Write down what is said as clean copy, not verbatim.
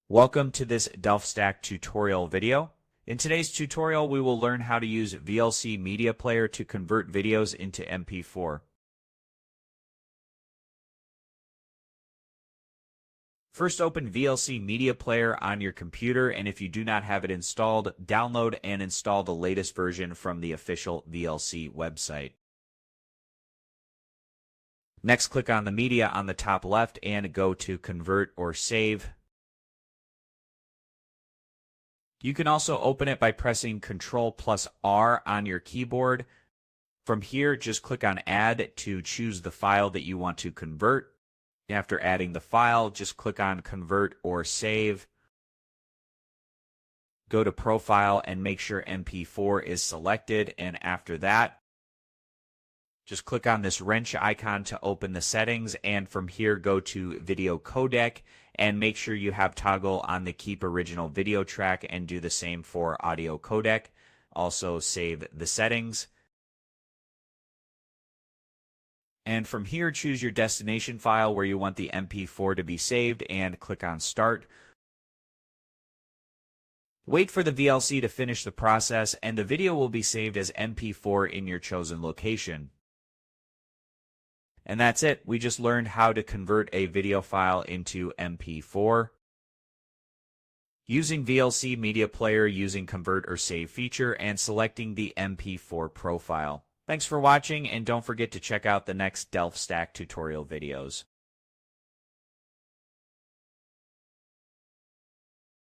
Welcome to this Delft Stack tutorial video. In today's tutorial, we will learn how to use VLC Media Player to convert videos into MP4. First, open VLC Media Player on your computer, and if you do not have it installed, download and install the latest version from the official VLC website. Next, click on the media on the top left and go to Convert or Save. You can also open it by pressing Ctrl R on your keyboard. From here, just click on Add to choose the file that you want to convert. After adding the file, just click on Convert or Save. Go to Profile and make sure MP4 is selected, and after that, just click on this wrench icon to open the settings, and from here go to Video Codec and make sure you have toggle on the Keep Original Video Track and do the same for Audio Codec. Also save the settings. And from here, choose your destination file where you want the MP4 to be saved and click on Start. Wait for the VLC to finish the process and the video will be saved as MP4 in your chosen location. And that's it. We just learned how to convert a video file into MP4 using VLC Media Player, using Convert or Save feature, and selecting the MP4 profile. Thanks for watching, and don't forget to check out the next Delft Stack tutorial videos.